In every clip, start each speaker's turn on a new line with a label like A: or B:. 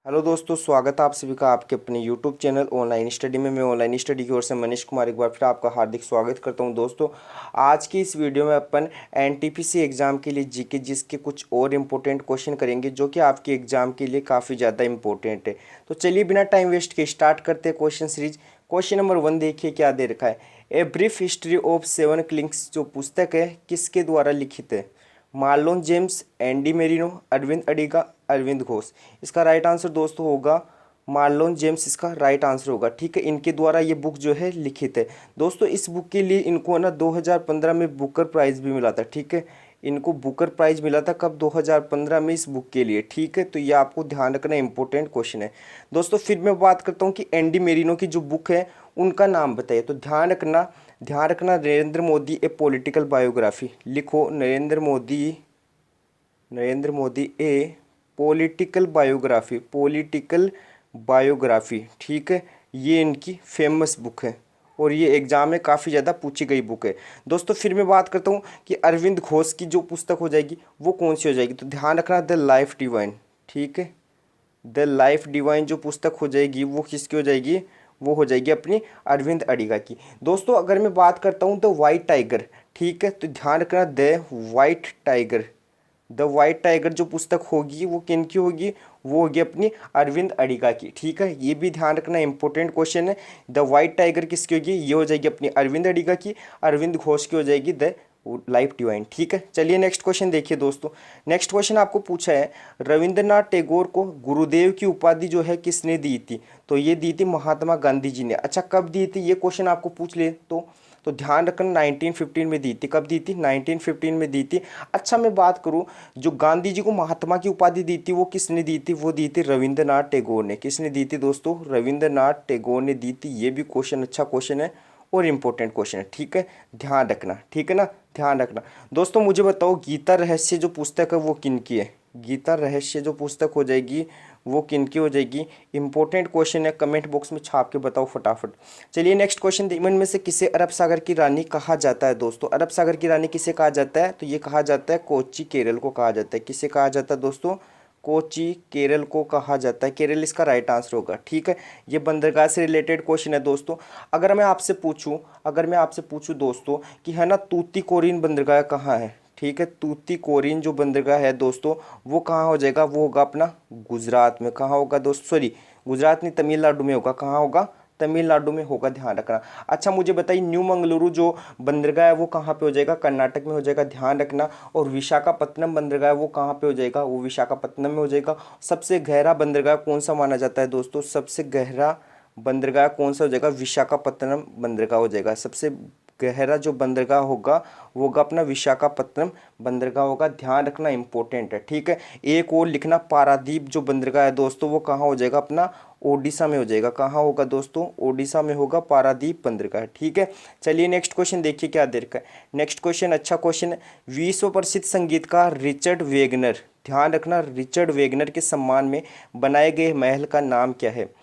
A: Hello दोस्तों, स्वागत है आप सभी का आपके अपने यूट्यूब चैनल ऑनलाइन स्टडी में। मैं ऑनलाइन स्टडी की ओर से मनीष कुमार एक बार फिर आपका हार्दिक स्वागत करता हूं। दोस्तों, आज की इस वीडियो में अपन एनटीपीसी एग्ज़ाम के लिए जीके जिसके कुछ और इम्पोर्टेंट क्वेश्चन करेंगे जो कि आपके एग्ज़ाम के लिए काफ़ी ज़्यादा इंपॉर्टेंट है। तो चलिए बिना टाइम वेस्ट के स्टार्ट करते हैं क्वेश्चन सीरीज। क्वेश्चन नंबर 1 देखिए क्या दे रखा है। A brief history of seven kings जो पुस्तक है किसके द्वारा लिखित है? Marlon James, Andy Merino, Aravind Adiga, Aurobindo Ghosh. इसका राइट आंसर दोस्तों होगा मार्लोन जेम्स, इसका राइट आंसर होगा। ठीक है, इनके द्वारा ये बुक जो है लिखित है। दोस्तों, इस बुक के लिए इनको ना 2015 में बुकर प्राइज़ भी मिला था। ठीक है, इनको बुकर प्राइज़ मिला था कब? 2015 में इस बुक के लिए। ठीक है, तो ये आपको ध्यान रखना इंपॉर्टेंट क्वेश्चन है। दोस्तों, फिर मैं बात करता हूँ कि एंडी मेरिनो की जो बुक है उनका नाम बताइए। तो ध्यान रखना नरेंद्र मोदी ए पॉलिटिकल बायोग्राफी। लिखो नरेंद्र मोदी ए पॉलिटिकल बायोग्राफी। ठीक है, ये इनकी फेमस बुक है और ये एग्जाम में काफ़ी ज़्यादा पूछी गई बुक है। दोस्तों, फिर मैं बात करता हूँ कि अरविंद घोष की जो पुस्तक हो जाएगी वो कौन सी हो जाएगी। तो ध्यान रखना द लाइफ डिवाइन। ठीक है, द लाइफ डिवाइन जो पुस्तक हो जाएगी वो किसकी हो जाएगी? वो हो जाएगी अपनी अरविंद अडिगा की। दोस्तों, अगर मैं बात करता हूँ द वाइट टाइगर, ठीक है, तो ध्यान रखना द वाइट टाइगर जो पुस्तक होगी वो किन की होगी? वो होगी अपनी अरविंद अडिगा की। ठीक है, ये भी ध्यान रखना इंपॉर्टेंट क्वेश्चन है। द वाइट टाइगर किसकी होगी? ये हो जाएगी अपनी अरविंद अडिगा की। अरविंद घोष की हो जाएगी द लाइफ डिवाइन। ठीक है, चलिए नेक्स्ट क्वेश्चन देखिए दोस्तों। नेक्स्ट क्वेश्चन आपको पूछा है रविंद्रनाथ टैगोर को गुरुदेव की उपाधि जो है किसने दी थी? तो ये दी थी महात्मा गांधी जी ने। अच्छा, कब दी थी? ये क्वेश्चन आपको पूछ ले तो ध्यान रखना 1915 में दी थी। कब दी थी? 1915 में दी थी। अच्छा, मैं बात करूं जो गांधी जी को महात्मा की उपाधि दी थी वो किसने दी थी? वो दी थी रविंद्रनाथ टैगोर ने। किसने दी थी दोस्तों? रविंद्रनाथ टैगोर ने दी थी। ये भी क्वेश्चन अच्छा क्वेश्चन है और इम्पोर्टेंट क्वेश्चन है। ठीक है, ध्यान रखना। ठीक है ना, ध्यान रखना। दोस्तों, मुझे बताओ गीता रहस्य जो पुस्तक है वो किन की है? गीता रहस्य जो पुस्तक हो जाएगी वो किन की हो जाएगी? इंपॉर्टेंट क्वेश्चन है, कमेंट बॉक्स में छाप के बताओ फटाफट। चलिए नेक्स्ट क्वेश्चन। निम्न में से किसे अरब सागर की रानी कहा जाता है? दोस्तों, अरब सागर की रानी किसे कहा जाता है? तो ये कहा जाता है कोच्चि केरल को कहा जाता है। किसे कहा जाता है दोस्तों? कोच्चि केरल को कहा जाता है। केरल इसका राइट आंसर होगा। ठीक है, ये बंदरगाह से रिलेटेड क्वेश्चन है दोस्तों। अगर मैं आपसे पूछूं दोस्तों कि है ना तूतीकोरिन बंदरगाह कहाँ है? ठीक है, तूतीकोरिन जो बंदरगाह है दोस्तों वो कहाँ हो जाएगा? वो होगा अपना गुजरात में। कहाँ होगा दोस्तों? सॉरी, गुजरात नहीं, तमिलनाडु में होगा। कहाँ होगा? तमिलनाडु में होगा, ध्यान रखना। अच्छा, मुझे बताइए न्यू मंगलुरु जो बंदरगाह है वो कहाँ पे हो जाएगा? कर्नाटक में हो जाएगा, ध्यान रखना। और विशाखापत्तनम बंदरगाह है वो कहाँ पे हो जाएगा? वो विशाखापत्तनम में हो जाएगा। सबसे गहरा बंदरगाह कौन सा माना जाता है दोस्तों? सबसे गहरा बंदरगाह कौन सा हो जाएगा? विशाखापत्तनम बंदरगाह हो जाएगा। सबसे गहरा जो बंदरगाह होगा वो होगा अपना विशाखापत्तनम बंदरगाह होगा। ध्यान रखना इंपॉर्टेंट है। ठीक है, एक और लिखना पारादीप जो बंदरगाह है दोस्तों वो कहाँ हो जाएगा? अपना ओडिशा में हो जाएगा। कहाँ होगा दोस्तों? ओडिशा में होगा पारादीप बंदरगाह। ठीक है, चलिए नेक्स्ट क्वेश्चन देखिए क्या दे रखा है। नेक्स्ट क्वेश्चन अच्छा क्वेश्चन है। विश्व प्रसिद्ध संगीतकार रिचर्ड वेगनर, ध्यान रखना, रिचर्ड वेगनर के सम्मान में बनाए गए महल का नाम क्या है?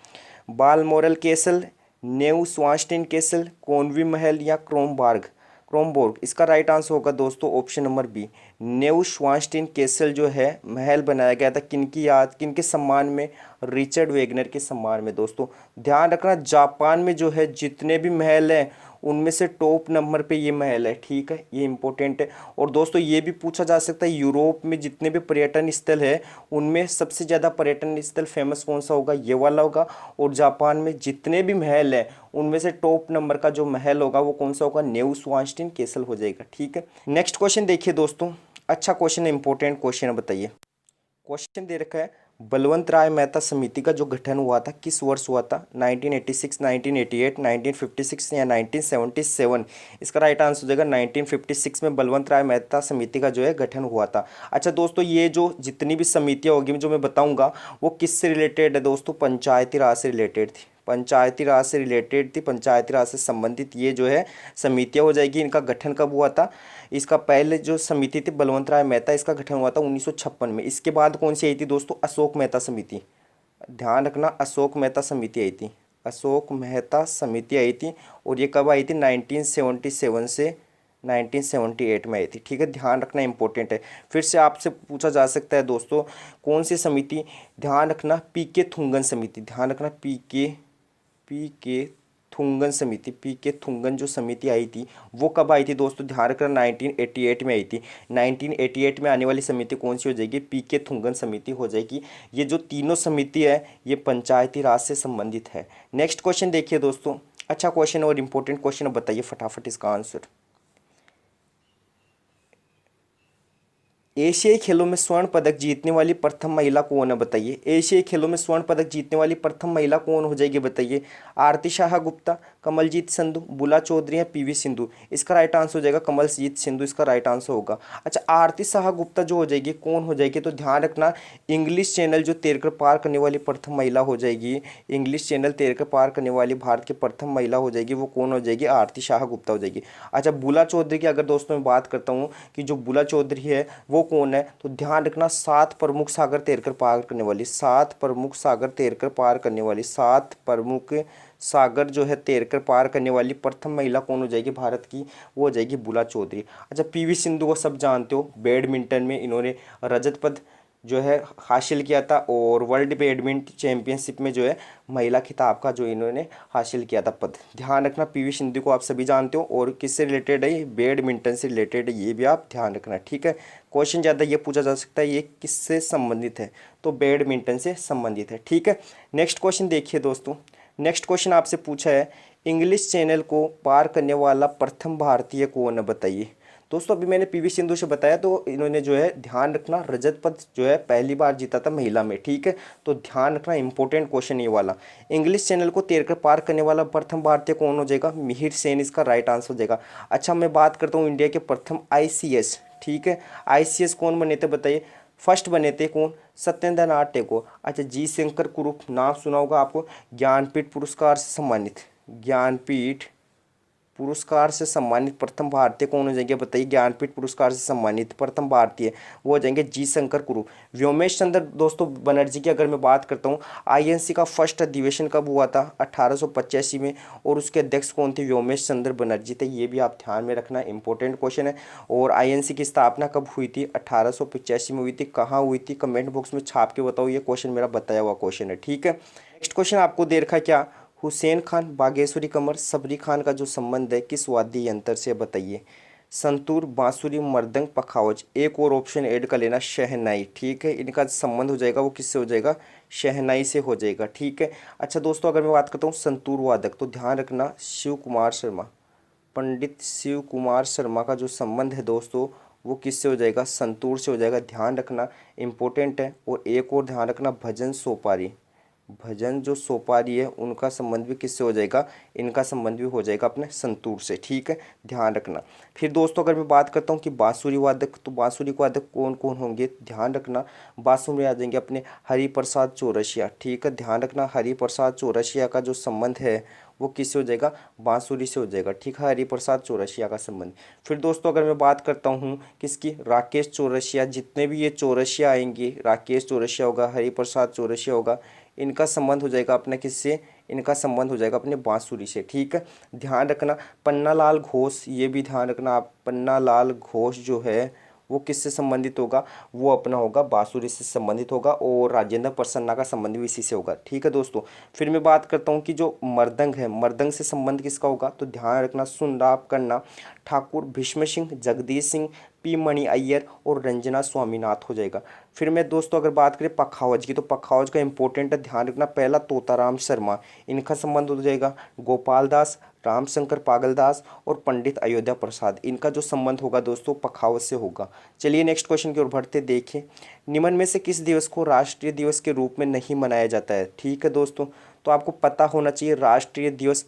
A: Balmoral castle, Neuschwanstein castle, Conwy महल या क्रोमबोर्ग। इसका राइट आंसर होगा दोस्तों option number B, Neuschwanstein castle जो है महल बनाया गया था किनके सम्मान में? रिचर्ड वेगनर के सम्मान में। दोस्तों, ध्यान रखना जापान में जो है जितने भी महल हैं उनमें से टॉप नंबर पे ये महल है। ठीक है, ये इंपॉर्टेंट है। और दोस्तों, ये भी पूछा जा सकता है यूरोप में जितने भी पर्यटन स्थल है उनमें सबसे ज़्यादा पर्यटन स्थल फेमस कौन सा होगा? ये वाला होगा। और जापान में जितने भी महल हैं उनमें से टॉप नंबर का जो महल होगा वो कौन सा होगा? न्यू स्वास्टिन कैसल हो जाएगा। ठीक है, नेक्स्ट क्वेश्चन देखिए दोस्तों। अच्छा क्वेश्चन है, इंपॉर्टेंट क्वेश्चन है, बताइए। क्वेश्चन दे रखा है बलवंत राय मेहता समिति का जो गठन हुआ था किस वर्ष हुआ था? 1986, 1988, 1956 या 1977? इसका राइट आंसर हो जाएगा 1956 में बलवंत राय मेहता समिति का जो है गठन हुआ था। अच्छा दोस्तों, ये जो जितनी भी समितियाँ होगी जो मैं बताऊंगा वो किससे रिलेटेड है दोस्तों? पंचायती राज से रिलेटेड थी। पंचायती राज से रिलेटेड थी, पंचायती राज से संबंधित ये जो है समितियाँ हो जाएगी। इनका गठन कब हुआ था? इसका पहले जो समिति थी बलवंत राय मेहता, इसका गठन हुआ था 1956 में। इसके बाद कौन सी आई थी दोस्तों? अशोक मेहता समिति। ध्यान रखना, अशोक मेहता समिति आई थी। अशोक मेहता समिति आई थी और ये कब आई थी? 1977 से 1978 में आई थी। ठीक है, ध्यान रखना इंपॉर्टेंट है। फिर से आपसे पूछा जा सकता है दोस्तों, कौन सी समिति, ध्यान रखना पीके थुंगन समिति, ध्यान रखना पीके थुंगन समिति, पीके थुंगन जो समिति आई थी वो कब आई थी दोस्तों, ध्यान रखना 1988 में आई थी। 1988 में आने वाली समिति कौन सी हो जाएगी, पीके थुंगन समिति हो जाएगी। ये जो तीनों समिति है ये पंचायती राज से संबंधित है। नेक्स्ट क्वेश्चन देखिए दोस्तों, अच्छा क्वेश्चन और इंपॉर्टेंट क्वेश्चन, बताइए फटाफट इसका आंसर। एशियाई खेलों में स्वर्ण पदक जीतने वाली प्रथम महिला कौन है, बताइए। एशियाई खेलों में स्वर्ण पदक जीतने वाली प्रथम महिला कौन हो जाएगी, बताइए। आरती शाह गुप्ता, कमलजीत संधू, बुला चौधरी या पीवी सिंधु। इसका राइट आंसर हो जाएगा कमलजीत सिंधु, इसका राइट आंसर होगा। अच्छा, आरती शाह गुप्ता जो हो जाएगी कौन हो जाएगी, तो ध्यान रखना इंग्लिश चैनल जो तैरकर पार करने वाली प्रथम महिला हो जाएगी। इंग्लिश चैनल तैरकर पार करने वाली भारत की प्रथम महिला हो जाएगी, वो कौन हो जाएगी, आरती शाह गुप्ता हो जाएगी। अच्छा, बुला चौधरी की अगर दोस्तों मैं बात करता हूँ कि जो बुला चौधरी है वो कौन है, तो ध्यान रखना 7 प्रमुख सागर तैरकर पार करने वाली, 7 प्रमुख सागर तैरकर पार करने वाली, 7 प्रमुख सागर जो है तैरकर पार करने वाली प्रथम महिला कौन हो जाएगी भारत की, वो हो जाएगी बुला चौधरी। अच्छा, पीवी सिंधु को सब जानते हो, बैडमिंटन में इन्होंने रजत पद जो है हासिल किया था, और वर्ल्ड बैडमिंटन चैंपियनशिप में जो है महिला खिताब का जो इन्होंने हासिल किया था पद। ध्यान रखना पीवी सिंधु को आप सभी जानते हो, और किससे रिलेटेड है, बैडमिंटन से रिलेटेड है, ये भी आप ध्यान रखना। ठीक है, क्वेश्चन ज़्यादा ये पूछा जा सकता है ये किससे संबंधित है, तो बैडमिंटन से संबंधित है। ठीक है, नेक्स्ट क्वेश्चन देखिए दोस्तों। नेक्स्ट क्वेश्चन आपसे पूछा है इंग्लिश चैनल को पार करने वाला प्रथम भारतीय कौन है, बताइए। दोस्तों अभी मैंने पीवी सिंधु से बताया, तो इन्होंने जो है ध्यान रखना रजत पद जो है पहली बार जीता था महिला में। ठीक है, तो ध्यान रखना इंपॉर्टेंट क्वेश्चन ये वाला। इंग्लिश चैनल को तैरकर पार करने वाला प्रथम भारतीय कौन हो जाएगा, मिहिर सेन, इसका राइट आंसर हो जाएगा। अच्छा, मैं बात करता हूँ इंडिया के प्रथम ICS। ठीक है, ICS कौन बने थे, बताइए। फर्स्ट बने थे कौन, सत्येंद्रनाथ टैगोर। अच्छा, जी शंकर कुरूप, नाम सुना होगा आपको, ज्ञानपीठ पुरस्कार से सम्मानित, ज्ञानपीठ पुरस्कार से सम्मानित प्रथम भारतीय कौन हो जाएंगे, बताइए। ज्ञानपीठ पुरस्कार से सम्मानित प्रथम भारतीय वो हो जाएंगे जी शंकर कुरूप। व्योमेश चंद्र दोस्तों बनर्जी की अगर मैं बात करता हूँ, INC का फर्स्ट अधिवेशन कब हुआ था, 1885 में, और उसके अध्यक्ष कौन थे, व्योमेश चंद्र बनर्जी थे। ये भी आप ध्यान में रखना, इंपॉर्टेंट क्वेश्चन है। और INC की स्थापना कब हुई थी, 1885 में हुई थी। कहाँ हुई थी, कमेंट बॉक्स में छाप के बताओ, ये क्वेश्चन मेरा बताया हुआ क्वेश्चन है। ठीक है, नेक्स्ट क्वेश्चन आपको दे रखा है क्या, हुसैन खान, बागेश्वरी कमर, सबरी खान का जो संबंध है किस वाद्य यंत्र से, बताइए। संतूर, बांसुरी, मृदंग, पखावज। एक और ऑप्शन ऐड कर लेना, शहनाई। ठीक है, इनका संबंध हो जाएगा वो किससे हो जाएगा, शहनाई से हो जाएगा। ठीक है। अच्छा दोस्तों, अगर मैं बात करता हूँ संतूर वादक, तो ध्यान रखना शिव कुमार शर्मा, पंडित शिव कुमार शर्मा का जो संबंध है दोस्तों वो किससे हो जाएगा, संतूर से हो जाएगा। ध्यान रखना इंपॉर्टेंट है। और एक और ध्यान रखना भजन सोपारी, भजन जो सोपारी है उनका संबंध भी किससे हो जाएगा, इनका संबंध भी हो जाएगा अपने संतूर से। ठीक है, ध्यान रखना। फिर दोस्तों अगर मैं बात करता हूँ कि बांसुरी वादक, तो बांसुरी वादक कौन कौन होंगे, ध्यान रखना बांसुरी में आ जाएंगे अपने हरिप्रसाद चौरसिया। ठीक है, ध्यान रखना हरिप्रसाद चौरसिया का जो संबंध है वो किससे हो जाएगा, बांसुरी से हो जाएगा। ठीक है, हरिप्रसाद चौरसिया का संबंध। फिर दोस्तों अगर मैं बात करता हूँ किसकी, राकेश चौरसिया, जितने भी ये चौरसिया आएंगे, राकेश चौरसिया होगा, हरिप्रसाद चौरसिया होगा, इनका संबंध हो जाएगा अपना किससे, इनका संबंध हो जाएगा अपने बांसुरी से। ठीक है, ध्यान रखना पन्नालाल घोष, ये भी ध्यान रखना आप, पन्नालाल घोष जो है वो किससे संबंधित होगा, वो अपना होगा बांसुरी से संबंधित होगा। और राजेंद्र प्रसन्ना का संबंध भी इसी से होगा। ठीक है दोस्तों, फिर मैं बात करता हूँ कि जो मृदंग है, मृदंग से संबंध किसका होगा, तो ध्यान रखना सुनराव कन्ना, ठाकुर भीष्म सिंह, जगदीश सिंह, पी मणि अय्यर और रंजना स्वामीनाथ हो जाएगा। फिर मैं दोस्तों अगर बात करें पखावज की, तो पखावज का इंपॉर्टेंट है, ध्यान रखना पहला तोताराम शर्मा, इनका संबंध हो जाएगा। गोपाल दास, रामशंकर पागलदास और पंडित अयोध्या प्रसाद, इनका जो संबंध होगा दोस्तों पखावज से होगा। चलिए नेक्स्ट क्वेश्चन की ओर बढ़ते देखें, निम्न में से किस दिवस को राष्ट्रीय दिवस के रूप में नहीं मनाया जाता है। ठीक है दोस्तों, तो आपको पता होना चाहिए राष्ट्रीय दिवस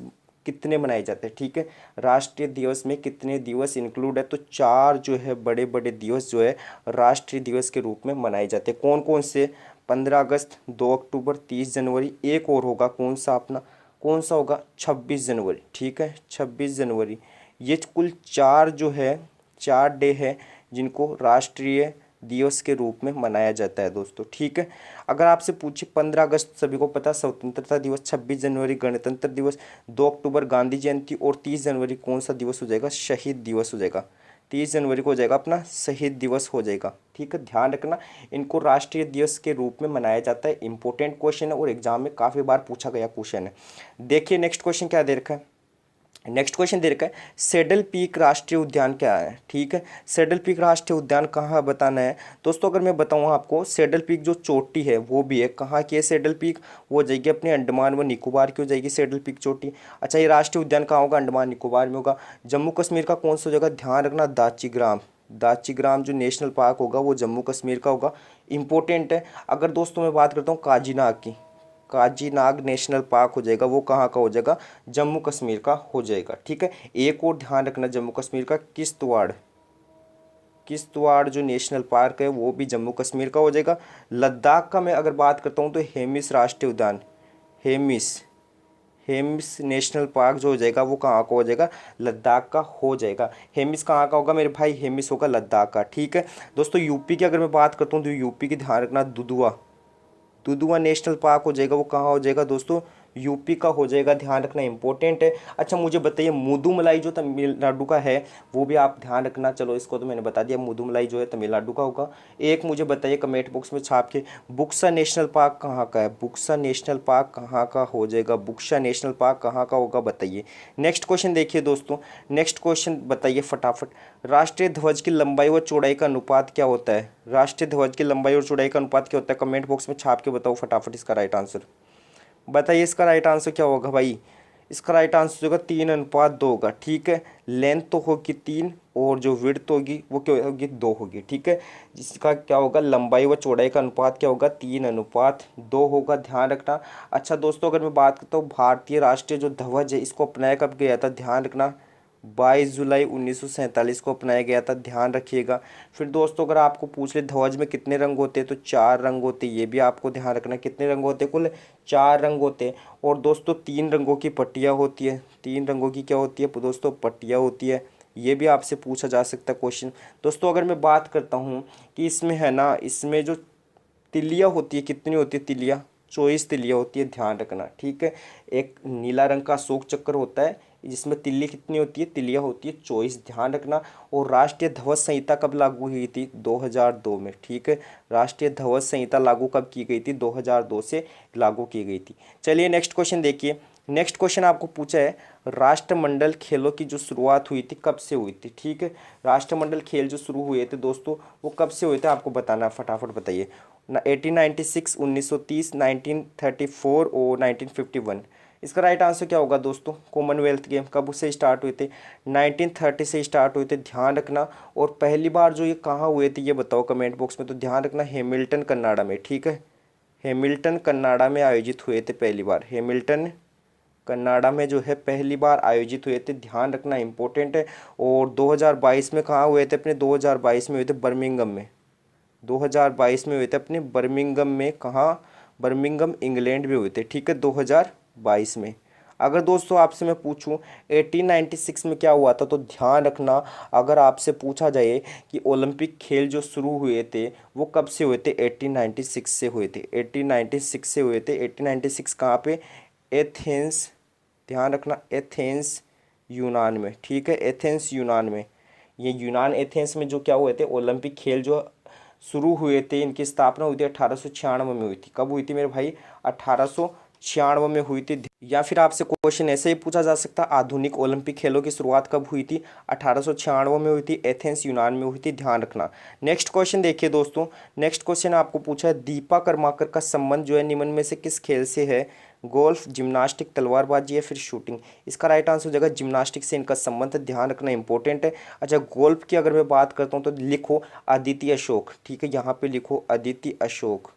A: कितने मनाए जाते हैं। ठीक है, राष्ट्रीय दिवस में कितने दिवस इंक्लूड है, तो 4 जो है बड़े बड़े दिवस जो है राष्ट्रीय दिवस के रूप में मनाए जाते हैं। कौन कौन से, 15 अगस्त, 2 अक्टूबर, 30 जनवरी, एक और होगा कौन सा अपना, कौन सा होगा, 26 जनवरी। ठीक है, 26 जनवरी। ये कुल 4 जो है 4 डे है जिनको राष्ट्रीय दिवस के रूप में मनाया जाता है दोस्तों, ठीक है। अगर आपसे पूछे 15 अगस्त सभी को पता स्वतंत्रता दिवस, 26 जनवरी गणतंत्र दिवस, 2 अक्टूबर गांधी जयंती और 30 जनवरी कौन सा दिवस हो जाएगा, शहीद दिवस हो जाएगा। 30 जनवरी को हो जाएगा अपना शहीद दिवस हो जाएगा, ठीक है। ध्यान रखना इनको राष्ट्रीय दिवस के रूप में मनाया जाता है। इंपॉर्टेंट क्वेश्चन है और एग्जाम में काफ़ी बार पूछा गया क्वेश्चन है। देखिए नेक्स्ट क्वेश्चन क्या दे रखा है। नेक्स्ट क्वेश्चन दे रखा है सैडल पीक राष्ट्रीय उद्यान क्या है, ठीक है। सैडल पीक राष्ट्रीय उद्यान कहाँ बताना है दोस्तों। अगर मैं बताऊँ आपको, सैडल पीक जो चोटी है वो भी है, कहाँ की है सैडल पीक, वो हो जाएगी अपने अंडमान व निकोबार की हो जाएगी सैडल पीक चोटी। अच्छा, ये राष्ट्रीय उद्यान कहाँ होगा, अंडमान निकोबार में होगा। जम्मू कश्मीर का कौन सा जगह, ध्यान रखना दाची ग्राम जो नेशनल पार्क होगा वो जम्मू कश्मीर का होगा, इंपॉर्टेंट है। अगर दोस्तों मैं बात करता हूँ काजीनाग की, काजीनाग नेशनल पार्क हो जाएगा, वो कहाँ का हो जाएगा, जम्मू कश्मीर का हो जाएगा, ठीक है। एक और ध्यान रखना जम्मू कश्मीर का, किश्तवाड़ जो नेशनल पार्क है वो भी जम्मू कश्मीर का हो जाएगा। लद्दाख का मैं अगर बात करता हूँ तो हेमिस राष्ट्रीय उद्यान, हेमिस नेशनल पार्क जो हो जाएगा वो कहाँ का हो जाएगा, लद्दाख का हो जाएगा। हेमिस कहाँ का होगा मेरे भाई, हेमिस होगा लद्दाख का, ठीक है दोस्तों। यूपी की अगर मैं बात करता हूँ तो यूपी की ध्यान रखना दुधुआ नेशनल पार्क हो जाएगा, वो कहाँ हो जाएगा दोस्तों, यूपी का हो जाएगा, ध्यान रखना इंपॉर्टेंट है। अच्छा मुझे बताइए मुदुमलाई जो तमिलनाडु का है वो भी आप ध्यान रखना, चलो इसको तो मैंने बता दिया, मुदुमलाई जो है तमिलनाडु का होगा। एक मुझे बताइए कमेंट बॉक्स में छाप के, बुक्सा नेशनल पार्क कहाँ का है, बुक्सा नेशनल पार्क कहाँ का हो जाएगा, बुक्सा नेशनल पार्क कहाँ का होगा बताइए। नेक्स्ट क्वेश्चन देखिए दोस्तों, नेक्स्ट क्वेश्चन बताइए फटाफट, राष्ट्रीय ध्वज की लंबाई व चौड़ाई का अनुपात क्या होता है, राष्ट्रीय ध्वज की लंबाई और चौड़ाई का अनुपात क्या होता है, कमेंट बॉक्स में छाप के बताओ फटाफट इसका राइट आंसर बताइए। इसका राइट आंसर क्या होगा भाई, इसका राइट आंसर होगा 3:2 होगा, ठीक है। लेंथ तो होगी 3 और जो विड्थ होगी वो क्या होगी 2 होगी, ठीक है। जिसका क्या होगा लंबाई व चौड़ाई का अनुपात क्या होगा 3:2 होगा, ध्यान रखना। अच्छा दोस्तों अगर मैं बात करता हूँ भारतीय राष्ट्रीय जो ध्वज है इसको अपनाया कब गया था, ध्यान रखना 22 जुलाई 1947 को अपनाया गया था, ध्यान रखिएगा। फिर दोस्तों अगर आपको पूछ ले ध्वज में कितने रंग होते हैं तो 4 रंग होते हैं, ये भी आपको ध्यान रखना, कितने रंग होते हैं, कुल 4 रंग होते हैं। और दोस्तों 3 रंगों की पट्टियाँ होती है, 3 रंगों की क्या होती है दोस्तों, पट्टियाँ होती है। ये भी आपसे पूछा जा सकता है क्वेश्चन। दोस्तों अगर मैं बात करता हूँ कि इसमें है ना, इसमें जो तिलिया होती है कितनी होती है तिलिया, 24 तिलिया होती है, ध्यान रखना, ठीक है। एक नीला रंग का अशोक चक्र होता है जिसमें तिल्ली कितनी होती है, तिलिया होती है 24, ध्यान रखना। और राष्ट्रीय ध्वज संहिता कब लागू हुई थी, 2002 में, ठीक है। राष्ट्रीय ध्वज संहिता लागू कब की गई थी, 2002 से लागू की गई थी। चलिए नेक्स्ट क्वेश्चन देखिए। नेक्स्ट क्वेश्चन आपको पूछा है राष्ट्रमंडल खेलों की जो शुरुआत हुई थी कब से हुई थी, ठीक है। राष्ट्रमंडल खेल जो शुरू हुए थे दोस्तों वो कब से हुए थे आपको बताना, फटाफट बताइए। 1896, 1930, 1934 और 1951। इसका राइट आंसर क्या होगा दोस्तों, कॉमनवेल्थ गेम कब से स्टार्ट हुए थे, 1930 से स्टार्ट हुए थे, ध्यान रखना। और पहली बार जो ये कहाँ हुए थे ये बताओ कमेंट बॉक्स में, तो ध्यान रखना हैमिल्टन कनाडा में, ठीक है। हैमिल्टन कनाडा में आयोजित हुए थे पहली बार, हैमिल्टन कनाडा में जो है पहली बार आयोजित हुए थे, ध्यान रखना इंपॉर्टेंट है। और 2022 में कहाँ हुए थे अपने, 2022 में हुए थे बर्मिंघम में, 2022 में हुए थे अपने बर्मिंघम में, कहाँ, बर्मिंघम इंग्लैंड में हुए थे, ठीक है, 2022 में। अगर दोस्तों आपसे मैं पूछूं 1896 में क्या हुआ था तो ध्यान रखना, अगर आपसे पूछा जाए कि ओलंपिक खेल जो शुरू हुए थे वो कब से हुए थे, 1896 से हुए थे, 1896 से हुए थे। 1896 कहाँ पे, एथेंस, ध्यान रखना एथेंस यूनान में, ठीक है, एथेंस यूनान में। ये यूनान एथेंस में जो क्या हुए थे ओलंपिक खेल जो शुरू हुए थे, इनकी स्थापना हुई थी 1896 में हुई थी, कब हुई थी मेरे भाई, 1896 में हुई थी। या फिर आपसे क्वेश्चन ऐसे ही पूछा जा सकता, आधुनिक ओलंपिक खेलों की शुरुआत कब हुई थी, 1896 में हुई थी, एथेंस यूनान में हुई थी, ध्यान रखना। नेक्स्ट क्वेश्चन देखिए दोस्तों, नेक्स्ट क्वेश्चन आपको पूछा है दीपा कर्माकर का संबंध जो है निम्न में से किस खेल से है, गोल्फ, जिम्नास्टिक, तलवारबाजी या फिर शूटिंग। इसका राइट आंसर हो जाएगा जिम्नास्टिक से इनका संबंध है, ध्यान रखना इंपॉर्टेंट है। अच्छा गोल्फ की अगर मैं बात करता हूँ तो लिखो अदिति अशोक, ठीक है, यहाँ पे लिखो अदिति अशोक,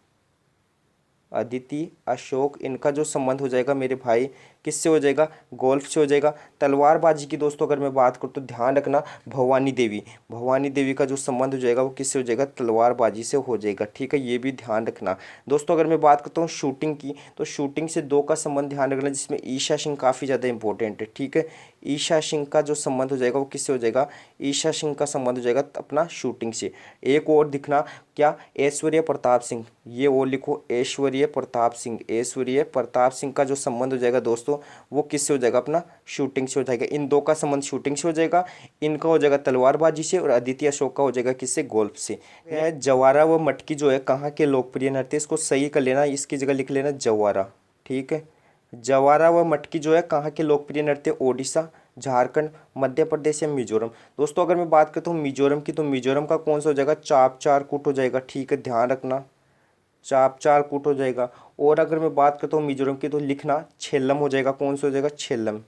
A: अदिति अशोक, इनका जो संबंध हो जाएगा मेरे भाई किससे हो जाएगा, गोल्फ से हो जाएगा। तलवारबाजी की दोस्तों अगर मैं बात करूँ तो ध्यान रखना भवानी देवी का जो संबंध हो जाएगा वो किससे हो जाएगा, तलवारबाजी से हो जाएगा, ठीक है, ये भी ध्यान रखना। दोस्तों अगर मैं बात करता हूँ शूटिंग की तो शूटिंग से 2 का संबंध ध्यान रखना जिसमें ईशा सिंह काफ़ी ज़्यादा इंपॉर्टेंट है, ठीक है, ईशा सिंह का जो संबंध हो जाएगा वो किससे हो जाएगा, ईशा सिंह का संबंध हो जाएगा अपना शूटिंग से। एक और दिखना क्या, ऐश्वर्य प्रताप सिंह, ये और लिखो ऐश्वर्य प्रताप सिंह, ऐश्वर्य प्रताप सिंह का जो संबंध हो जाएगा दोस्तों वो किससे हो जाएगा, अपना शूटिंग से हो जाएगा। इन दो का संबंध शूटिंग से हो जाएगा, इनका हो जाएगा तलवारबाजी से, और अदिति अशोक का हो जाएगा किससे, गोल्फ से। जवारा व मटकी जो है कहाँ के लोकप्रिय नृत्य, इसको सही कर लेना, इसकी जगह लिख लेना जवारा, ठीक है। जवारा व मटकी जो है कहाँ के लोकप्रिय नृत्य, ओडिशा, झारखंड, मध्य प्रदेश या मिजोरम। दोस्तों अगर मैं बात करता हूँ मिजोरम की, तो मिजोरम का कौन सा हो जाएगा, चाप चार कूट हो जाएगा, ठीक है, ध्यान रखना, चाप चार कूट हो जाएगा। और अगर मैं बात करता हूँ मिजोरम की, तो लिखना छेल्लम हो जाएगा, कौन सा हो जाएगा, छेल्लम,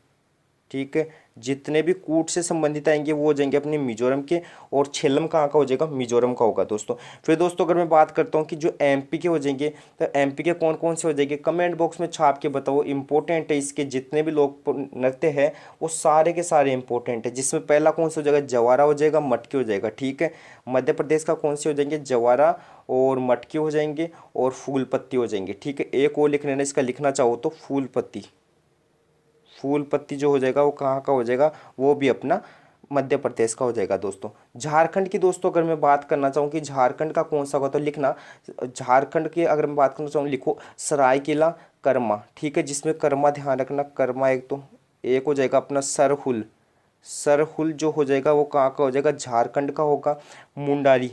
A: ठीक है। जितने भी कूट से संबंधित आएंगे वो हो जाएंगे अपने मिजोरम के, और छेल्लम कहाँ का हो जाएगा, मिजोरम का होगा दोस्तों। फिर दोस्तों अगर मैं बात करता हूँ कि जो एमपी के हो जाएंगे, तो एमपी के कौन कौन से हो जाएंगे, कमेंट बॉक्स में छाप के बताओ, इंपॉर्टेंट है, इसके जितने भी लोग नृत्य है वो सारे के सारे इंपॉर्टेंट है। जिसमें पहला कौन सा हो जाएगा, जवारा हो जाएगा, मटकी हो जाएगा, ठीक है। मध्य प्रदेश का कौन से हो जाएंगे, जवारा और मटकी हो जाएंगे, और फूल पत्ती हो जाएंगे, ठीक है। एक और लिख लेना, इसका लिखना चाहो तो फूल पत्ती, फूल पत्ती जो हो जाएगा वो कहाँ का हो जाएगा, वो भी अपना मध्य प्रदेश का हो जाएगा दोस्तों। झारखंड की दोस्तों अगर मैं बात करना चाहूँ कि झारखंड का कौन सा होगा, तो लिखना झारखंड की अगर मैं बात करना चाहूँ लिखो सरायकेला कर्मा, ठीक है, जिसमें कर्मा ध्यान रखना, कर्मा एक, तो एक हो जाएगा अपना सरहुल, सरहुल जो हो जाएगा वो कहाँ का हो जाएगा, झारखंड का होगा। मुंडारी,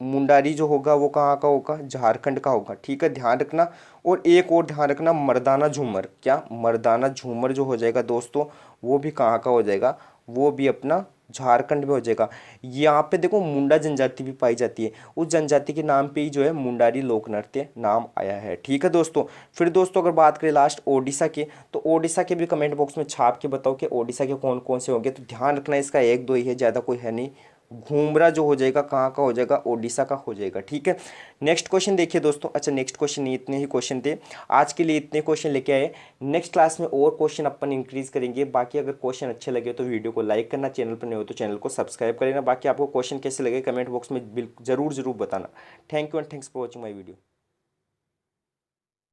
A: मुंडारी जो होगा वो कहाँ का होगा, झारखंड का होगा, ठीक है, ध्यान रखना। और एक और ध्यान रखना, मर्दाना झूमर, क्या मर्दाना झूमर जो हो जाएगा दोस्तों वो भी कहाँ का हो जाएगा, वो भी अपना झारखंड में हो जाएगा। यहाँ पे देखो मुंडा जनजाति भी पाई जाती है, उस जनजाति के नाम पे ही जो है मुंडारी लोक नृत्य नाम आया है, ठीक है दोस्तों। फिर दोस्तों अगर बात करें लास्ट ओडिशा के, तो ओडिशा के भी कमेंट बॉक्स में छाप के बताओ कि ओडिशा के कौन कौन से होंगे। तो ध्यान रखना इसका एक दो ही है, ज़्यादा कोई है नहीं। घूमरा जो हो जाएगा कहाँ का हो जाएगा, ओडिशा का हो जाएगा, ठीक है। नेक्स्ट क्वेश्चन देखिए दोस्तों, अच्छा नेक्स्ट क्वेश्चन नहीं, इतने ही क्वेश्चन थे आज के लिए, इतने क्वेश्चन लेके आए। नेक्स्ट क्लास में और क्वेश्चन अपन इंक्रीज करेंगे। बाकी अगर क्वेश्चन अच्छे लगे तो वीडियो को लाइक करना, चैनल पर नहीं हो तो चैनल को सब्सक्राइब कर लेना। बाकी आपको क्वेश्चन कैसे लगे कमेंट बॉक्स में जरूर बताना। Thank you and thanks for watching my video.